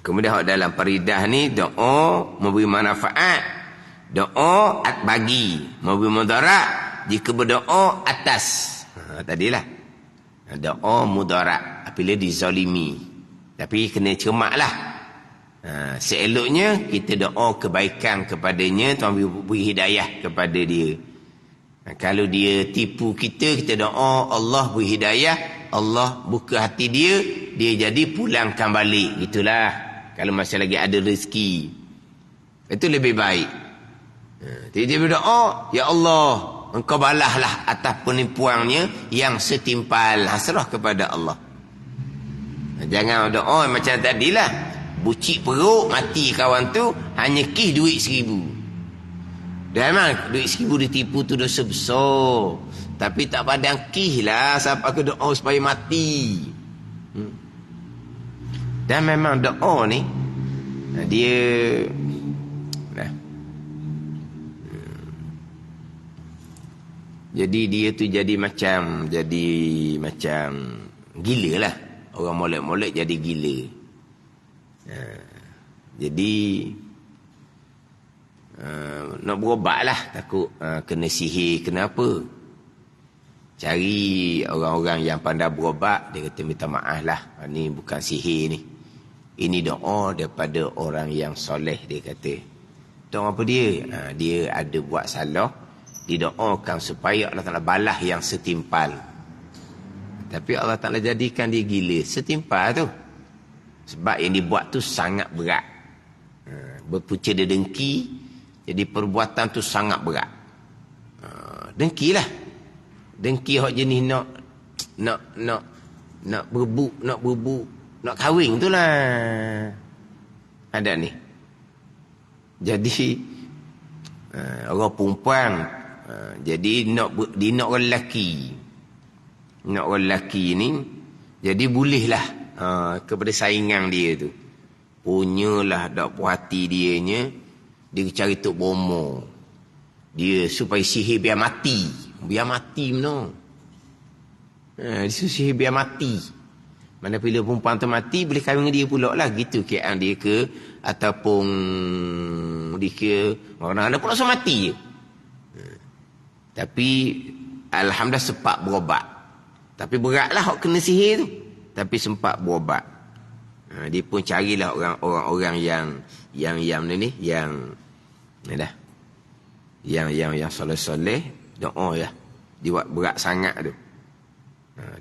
Kemudian dalam faridah ni, doa memberi manfaat, doa bagi, memberi mudarat jika berdoa atas. Tadilah doa mudarat apabila dizalimi, tapi kena cermatlah. Seeloknya kita doa kebaikan kepadanya, Tuhan beri hidayah kepada dia. Kalau dia tipu kita, kita doa Allah beri hidayah, Allah buka hati dia, dia jadi pulangkan balik. Itulah kalau masih lagi ada rezeki. Itu lebih baik. Dia berdoa, ya Allah, engkau balahlah atas penipuannya yang setimpal. Serah kepada Allah. Jangan doa macam tadilah. Bucik perut, mati kawan tu, hanya kih duit 1,000. Dan memang duit 1,000 ditipu tu dosa besar. Tapi tak padang kih lah siapa ke doa supaya mati. Dan memang doa ni dia jadi dia tu jadi macam gila lah. Orang molek-molek jadi gila. Jadi nak berobat lah, takut kena sihir, kena apa. Cari orang-orang yang pandai berobat. Dia kata minta maaf lah, ni bukan sihir ni, ini doa daripada orang yang soleh. Dia kata doa apa dia? Dia ada buat salah, didoakan supaya Allah Ta'ala balas yang setimpal. Tapi Allah Ta'ala jadikan dia gila setimpal tu. Sebab yang dibuat tu sangat berat. Berpunca dia dengki, jadi perbuatan tu sangat berat. Dengki lah. Dengki hak jenis nak berebut, nak kahwin tu lah. Ada ni. Jadi orang perempuan, jadi nak orang lelaki. Nak orang lelaki ni, jadi bolehlah kepada saingan dia tu. Punyalah dak puas hati dianya, dia cari tok bomo. Dia supaya sihir biar mati. Biar mati mana? Dia sihir biar mati. Mana bila perempuan tu mati, boleh kahwin dengan dia pula lah. Gitu keadaan dia ke. Ataupun dia ke orang ada pun langsung mati je. Tapi alhamdulillah sempat berobat. Tapi beratlah hak kena sihir tu. Tapi sempat berobat. Dia pun carilah orang-orang yang ni yang soleh-soleh, doa ya. Dia buat berat sangat tu.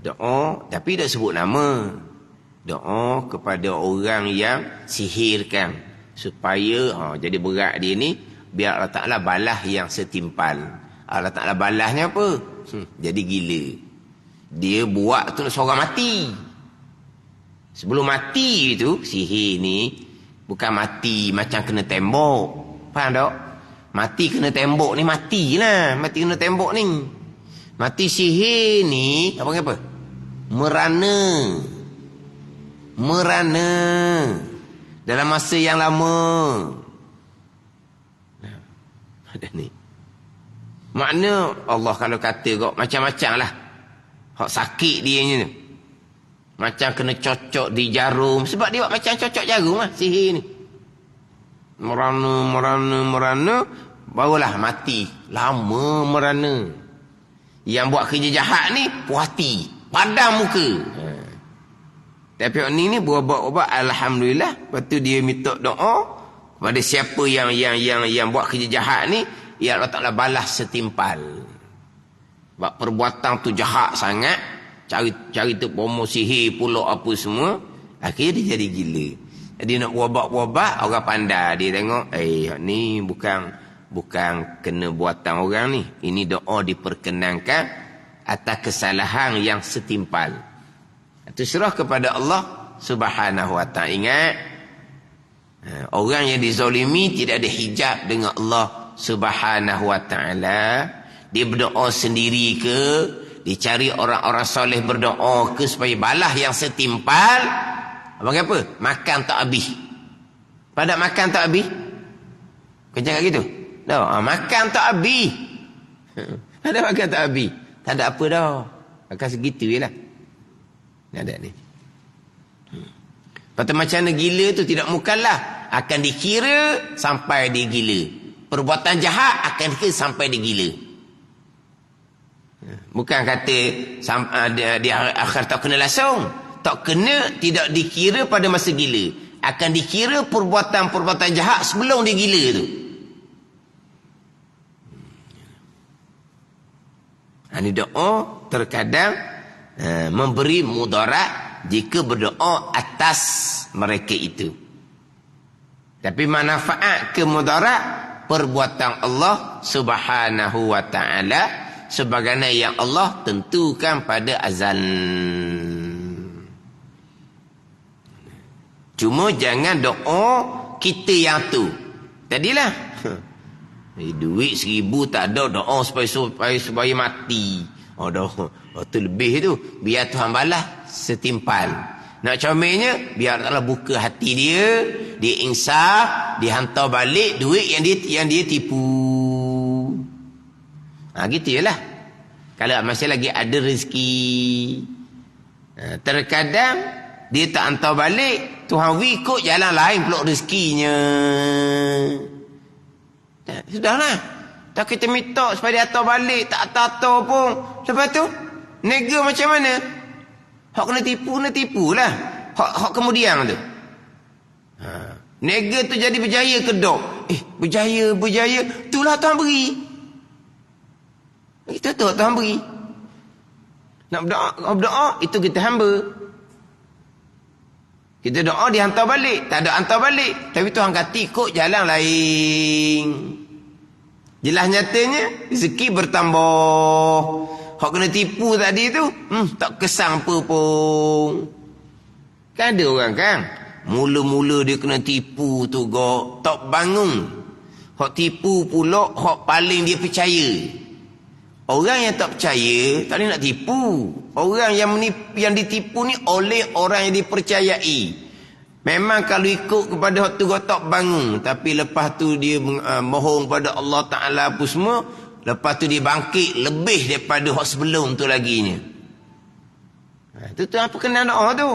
Doa tapi tak sebut nama. Doa kepada orang yang sihirkan supaya jadi berat dia ni, biar Allah Ta'ala balas yang setimpal. Allah Ta'ala balasnya apa? Jadi gila. Dia buat tu seorang mati. Sebelum mati tu, sihir ni bukan mati macam kena tembok. Faham tak? Mati kena tembok ni matilah. Mati kena tembok ni. Mati sihir ni apa? Merana. Dalam masa yang lama. Ada ni. Makna Allah kalau kata kok macam-macam lah. Hak sakit dia ni. Macam kena cocok di jarum. Sebab dia buat macam cocok jarum lah sihir ni. Merana. Barulah mati. Lama merana. Yang buat kerja jahat ni puas hati. Padam muka. Tapi orang ni berubat-ubat alhamdulillah. Lepas tu dia minta doa kepada siapa yang buat kerja jahat ni, ya Allah Taala balas setimpal. Sebab perbuatan tu jahat sangat, cari tu bomo sihir pula apa semua, akhirnya dia jadi gila. Jadi nak berubat-ubat, orang pandai dia tengok, ni bukan kena buatan orang ni. Ini doa diperkenankan atas kesalahan yang setimpal. Itu serah kepada Allah Subhanahu wa ta'ala. Ingat, orang yang dizalimi tidak ada hijab dengan Allah Subhanahu wa ta'ala. Dia berdoa sendiri ke, dicari orang-orang soleh berdoa ke supaya balas yang setimpal. Abang apa? Makan tak habis. Pada makan tak habis? Kau cakap gitu? Tak, makan tak habis. Pada makan tak habis. Tak ada apa dah. Makan segitu je lah. Ada ni. Lepas tu macam mana gila tu tidak mukallaf. Akan dikira sampai dia gila. Perbuatan jahat akan dikira sampai dia gila. Bukan kata di akhir tak kena langsung. Tak kena, tidak dikira pada masa gila. Akan dikira perbuatan-perbuatan jahat sebelum dia gila tu. Ini doa terkadang memberi mudarat jika berdoa atas mereka itu. Tapi manfaat ke mudarat perbuatan Allah Subhanahu wa ta'ala sebagaimana yang Allah tentukan pada azal. Cuma jangan doa kita yang tu. Tadilah duit 1,000 tak ada, doa supaya mati. Tu lebih tu. Biar Tuhan balas setimpal. Nak comelnya, biar Allah buka hati dia, dia insaf, dia hantar balik duit yang dia tipu. Gitu je lah. Kalau masih lagi ada rezeki. Terkadang dia tak hantar balik, Tuhan ikut jalan lain pula rezekinya. Sudahlah. Tak kita minta supaya dia hantar balik, tak hantar pun. Lepas tu, nega macam mana? Hak kena tipu lah. Hak kemudian tu. Nega tu jadi berjaya ke dok? Berjaya. Itulah Tuhan beri. Itu tu Tuhan beri. Nak berdoa, itu kita hamba. Kita doa dia hantar balik. Tak ada hantar balik. Tapi Tuhan kata ikut jalan lain. Jelas nyatanya rezeki bertambah. Hak kena tipu tadi tu tak kesan apa pun. Kan ada orang kan, mula-mula dia kena tipu tu tak bangun. Hak tipu pula hak paling dia percaya. Orang yang tak percaya tak boleh nak tipu. Orang yang ditipu ni oleh orang yang dipercayai. Memang kalau ikut kepada hak tu tak bangun, tapi lepas tu dia mohon pada Allah Taala apa semua, lepas tu dia bangkit lebih daripada hak sebelum tu laginya. Itu tu apa kena doa tu.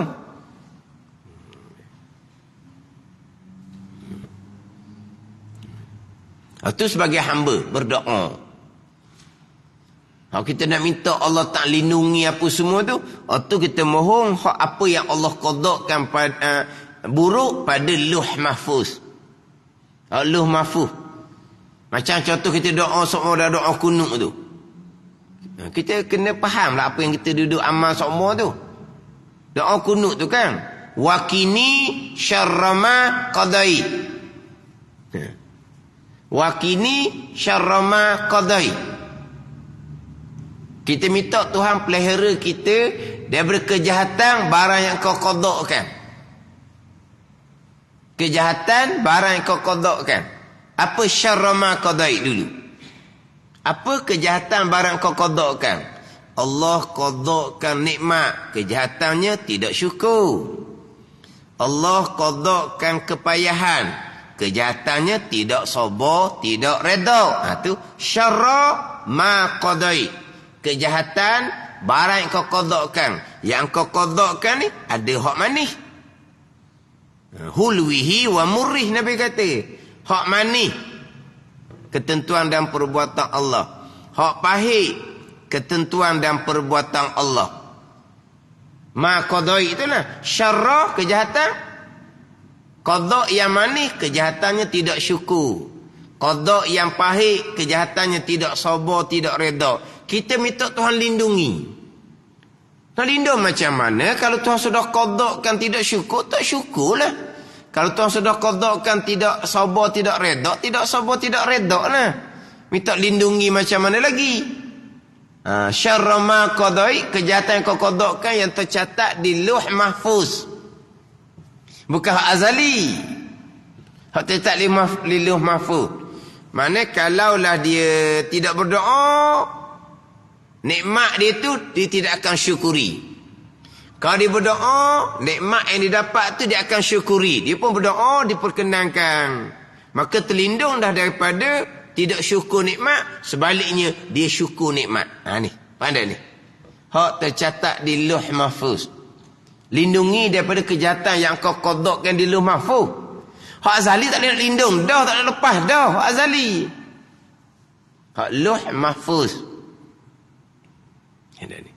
Itu sebagai hamba berdoa. Kalau kita nak minta Allah tak lindungi apa semua tu, itu kita mohon apa yang Allah qadakkan pada buruk pada Lauh Mahfuz. Lauh Mahfuz. Macam contoh kita doa semua dah doa kunut tu. Kita kena faham lah apa yang kita duduk amal semua tu. Doa kunut tu kan. Wakini syarrama qadai. Wakini syarrama qadai. Kita minta Tuhan pelihara kita daripada kejahatan barang yang kau qadakkan. Kejahatan barang yang kau qadakkan. Apa syarrama qadai dulu? Apa kejahatan barang kau qadakkan? Allah qadakkan nikmat, kejahatannya tidak syukur. Allah qadakkan kepayahan, kejahatannya tidak sabar, tidak redha. Itu syarra ma qadai. Kejahatan barang yang kau qadakkan. Yang kau qadakkan ni ada hak manis. Hulwihi wa murrih, Nabi kata. Hak manis, ketentuan dan perbuatan Allah. Hak pahit, ketentuan dan perbuatan Allah. Ma qadai itulah syarra, kejahatan. Qada yang manis, kejahatannya tidak syukur. Qada yang pahit, kejahatannya tidak sabar, tidak reda. Kita minta Tuhan lindungi. Nak lindung macam mana? Kalau Tuhan sudah qadakan tidak syukur, tak syukurlah. Kalau Tuhan sudah qadakan tidak sabar, tidak reda, tidak sabar, tidak reda lah. Minta lindungi macam mana lagi? Syarra ma qadai, kejahatan yang kau qadakan yang tercatat di Lauh Mahfuz. Bukan hak azali. Hak tercatat di Lauh Mahfuz. Mana kalaulah dia tidak berdoa, nikmat dia tu dia tidak akan syukuri. Kalau dia berdoa, nikmat yang dia dapat tu dia akan syukuri. Dia pun berdoa, diperkenankan. Maka terlindung dah daripada tidak syukur nikmat, sebaliknya dia syukur nikmat. Ni, pandai ni. Hak tercatat di Lauh Mahfuz. Lindungi daripada kejahatan yang kau qadakkan di Lauh Mahfuz. Hak azali tak boleh nak lindung dah, tak boleh lepas dah hak azali. Hak Lauh Mahfuz. Ni.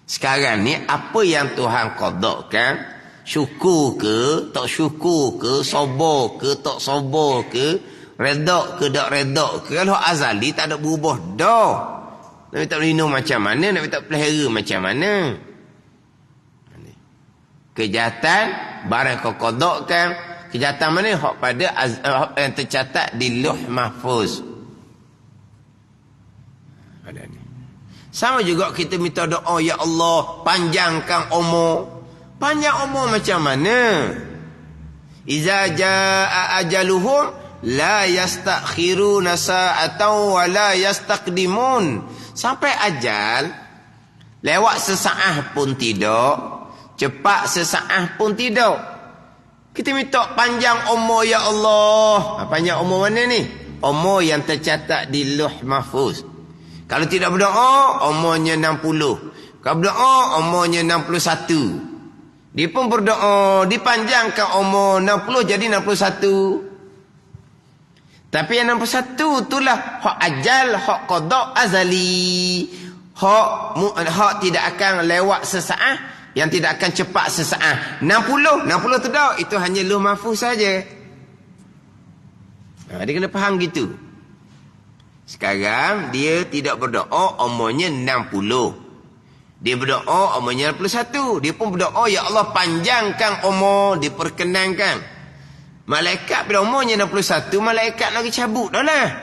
Sekarang ni apa yang Tuhan qadakkan, syukur ke, tak syukur ke, sabar ke, tak sabar ke, reda ke, tak reda ke, kalau azali tak ada berubah dah. Nak minta lindung macam mana, nak minta pelihara macam mana. Kejahatan barang kau qadakkan, kejahatan mana hak pada yang tercatat di Lauh Mahfuz. Ada ni. Sama juga kita minta doa, ya Allah panjangkan umur. Panjang umur macam mana? Iza jaa ajaluhum la yastakhiruna sa'atan wa la yastaqdimun. Sampai ajal lewat sesaat pun tidak, cepat sesaat pun tidak. Kita minta panjang umur ya Allah. Panjang umur mana ni? Umur yang tercatat di Lauh Mahfuz. Kalau tidak berdoa, umurnya 60. Kalau berdoa, umurnya 61. Dia pun berdoa, dipanjangkan umur 60 jadi 61. Tapi yang 61 itulah hak ajal, hak qada azali. Hak tidak akan lewat sesaat, yang tidak akan cepat sesaat. 60 tu dah, itu hanya Lauh Mahfuz saja. Dia kena faham gitu. Sekarang dia tidak berdoa, umurnya 60. Dia berdoa umurnya 61. Dia pun berdoa, ya Allah panjangkan umur, diperkenankan. Malaikat bila umurnya 61, malaikat lagi cabut dah lah.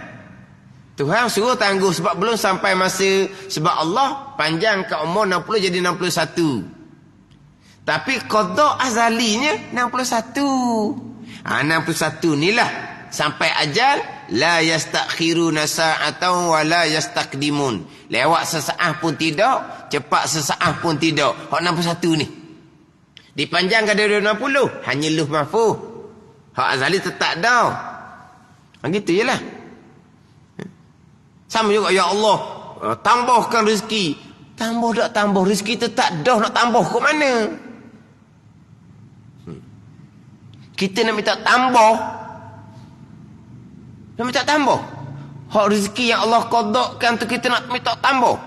Tuhan suruh tangguh sebab belum sampai masa. Sebab Allah panjangkan umur 60 jadi 61. Tapi qada azalinya 61. 61 ni lah sampai ajal, la yastakhiruna sa'atan wa la yastaqdimun. Lewat sesaat pun tidak, cepat sesaat pun tidak. Hak 61 ni dipanjangkan dari 60, hanya Lauh Mahfuz. Hak azali tetap dah. Gitu je lah. Sama juga, ya Allah tambahkan rezeki. Tambah tak tambah, rezeki tetap dah, nak tambah ke mana? Kita nak minta tambah, nak minta tambah. Hak rezeki yang Allah qadakkan tu kita nak minta tambah.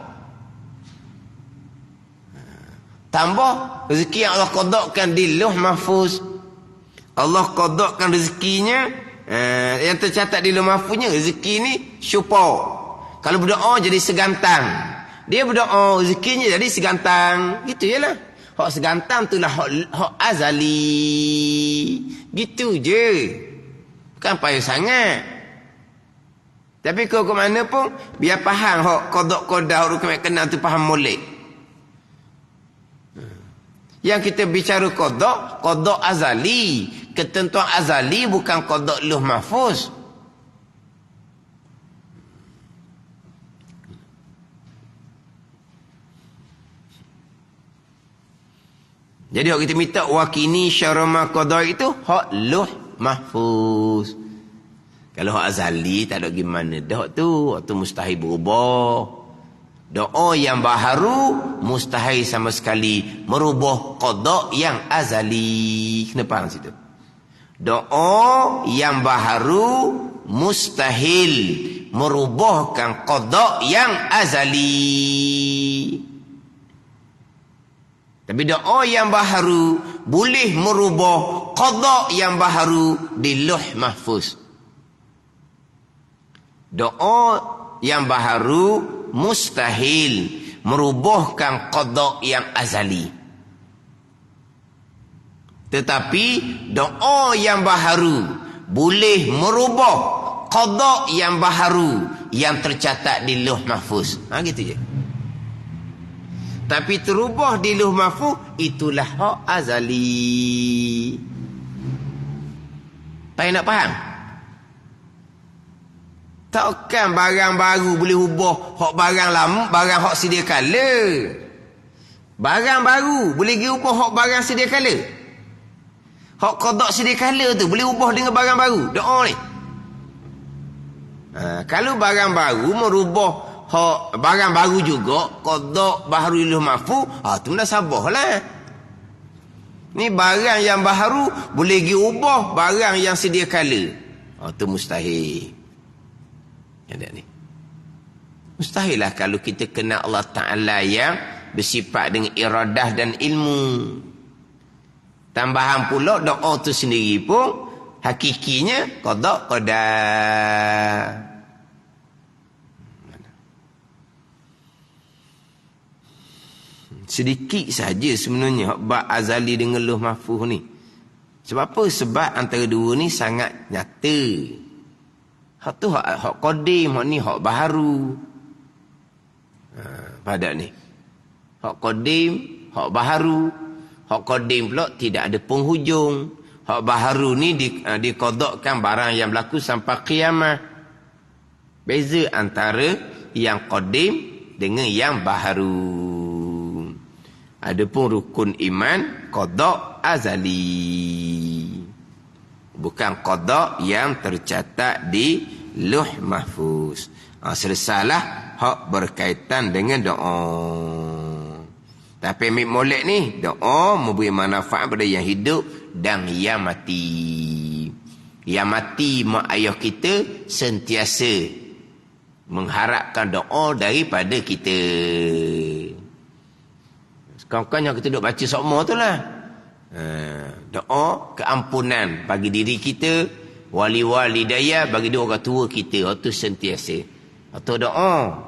Tambah rezeki yang Allah qadakkan di Lauh Mahfuz. Allah qadakkan rezekinya, yang tercatat di Lauh Mahfuznya, rezeki ni syupa. Kalau berdoa jadi segantang. Dia berdoa rezekinya jadi segantang. Gitu je lah. Hak segantang tu lah hak azali. Gitu je. Bukan payah sangat. Tapi kau ke mana pun, biar faham hak qada hak rukun kenal tu faham molek. Yang kita bicara qada azali. Ketentuan azali bukan qada Lauh Mahfuz. Jadi hak kita minta wakini syarama qada itu hak Lauh Mahfuz. Kalau hak azali tak ada gimana dah tu, waktu mustahil berubah. Doa yang baharu mustahil sama sekali merubah qada yang azali. Kena faham situ. Doa yang baharu mustahil merubahkan qada yang azali. Tapi doa yang baharu boleh merubah qada yang baharu di Lauh Mahfuz. Doa yang baharu mustahil merubahkan qada yang azali. Tetapi doa yang baharu boleh merubah qada yang baharu yang tercatat di Lauh Mahfuz. Gitu je. Tapi terubah di Lauh Mahfuz, itulah hak azali. Tak nak faham? Takkan barang baru boleh ubah hak barang lama, barang hak sedia kala. Barang baru boleh ubah hak barang sedia kala. Hak qada sedia kala tu boleh ubah dengan barang baru. Doa ni. Kalau barang baru merubah hak barang baru juga, qada baharu Lauh Mahfuz, tu dah sabahlah. Ni barang yang baharu boleh diubah barang yang sedia kala. Tu mustahil. Ada ni. Mustahil lah kalau kita kenal Allah Ta'ala yang bersifat dengan iradah dan ilmu. Tambahan pula doa tu sendiri pun hakikinya qada qadar. Sedikit saja sebenarnya bab azali dengan Lauh Mahfuz ni. Sebab apa? Sebab antara dua ni sangat nyata. Hak tu hak qadim, hak ni hak baharu. Pada ni. Hak qadim, hak baharu. Hak qadim pula tidak ada penghujung. Hak baharu ni diqadakkan barang yang berlaku sampai kiamat. Beza antara yang qadim dengan yang baharu. Adapun rukun iman qada azali. Bukan qada yang tercatat di Lauh Mahfuz. Selesailah hak berkaitan dengan doa. Tapi ambil molek ni, doa memberi manfaat pada yang hidup dan yang mati. Yang mati mak ayah kita sentiasa mengharapkan doa daripada kita. Kawan-kawan yang kita duduk baca sokmo tu lah. Doa keampunan bagi diri kita, wali-wali daya bagi dua orang tua kita. Itu sentiasa. Atau doa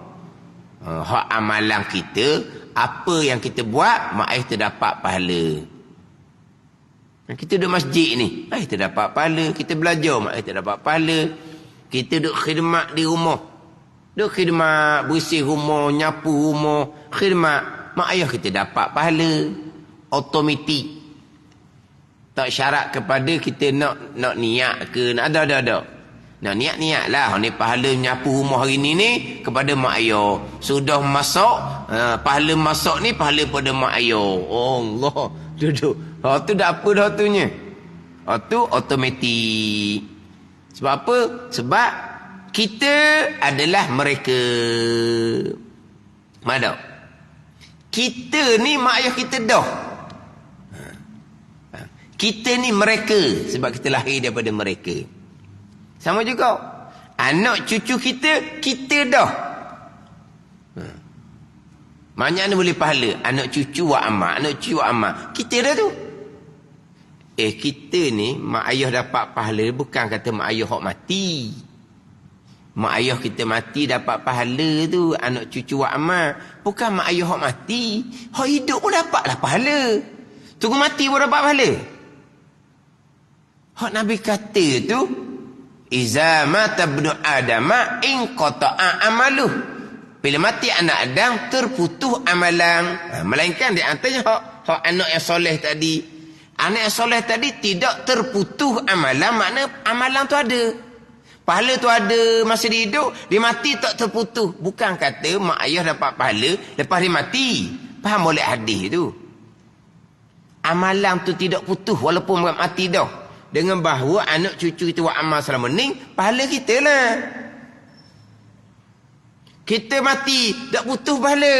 hak amalan kita, apa yang kita buat, mak ayah terdapat pahala. Kita duduk masjid ni, ayah terdapat pahala. Kita belajar, mak ayah terdapat pahala. Kita duduk khidmat di rumah, duduk khidmat bersih rumah, nyapu rumah, khidmat, mak ayah kita dapat pahala. Automatik. Tak syarat kepada kita nak niat ke, nak ada. Nak niat lah. Ni pahala nyapu rumah hari ni kepada mak ayah. Sudah masak, pahala masak ni pahala pada mak ayah. Oh Allah, duduk. Tu dah apa dah tunya? Tu automatik. Sebab apa? Sebab kita adalah mereka. Mana? Kita ni mak ayah kita dah. Kita ni mereka. Sebab kita lahir daripada mereka. Sama juga. Anak cucu kita, kita dah. Maknanya boleh pahala. Anak cucu wa amak. Anak cucu wa amak. Kita dah tu. Kita ni, mak ayah dapat pahala. Bukan kata mak ayah hok mati. Mak ayah kita mati dapat pahala tu. Anak cucu wa amak. Bukan mak ayah hok mati. Hok hidup pun dapatlah pahala. Tunggu mati pun dapat pahala. Hak Nabi kata tu, iza mata ibnu adama in qata'a amaluh. Bila mati anak Adam, terputus amalan. Melainkan di antaranya hak anak yang soleh tadi. Anak yang soleh tadi tidak terputus amalan, makna amalan tu ada. Pahala tu ada masa dia hidup, dia mati tak terputus. Bukan kata mak ayah dapat pahala lepas dia mati. Faham boleh hadis tu? Amalan tu tidak putus walaupun mati dah. Dengan bahawa anak cucu kita buat amal selama ni, pahala kita lah. Kita mati, tak putus pahala.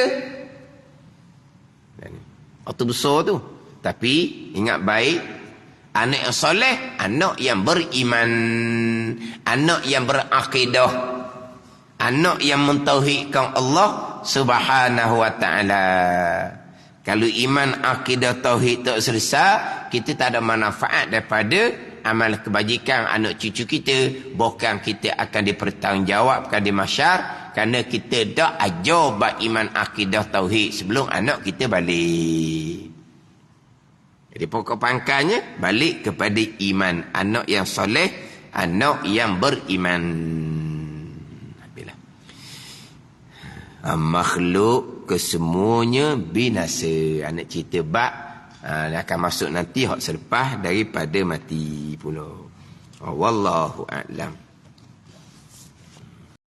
Itu besar tu. Tapi, ingat baik, anak yang soleh, anak yang beriman, anak yang berakidah, anak yang mentauhidkan Allah Subhanahu wa ta'ala. Kalau iman akidah tauhid tak selesai, kita tak ada manfaat daripada amal kebajikan anak cucu kita. Bahkan kita akan dipertanggungjawabkan di mahsyar kerana kita dah ajar bab iman akidah tauhid sebelum anak kita balik. Jadi pokok pangkalnya balik kepada iman. Anak yang soleh, anak yang beriman. Makhluk kesemuanya binasa. Anak cerita bab akan masuk nanti hak selepas daripada mati pula. Wallahu a'lam.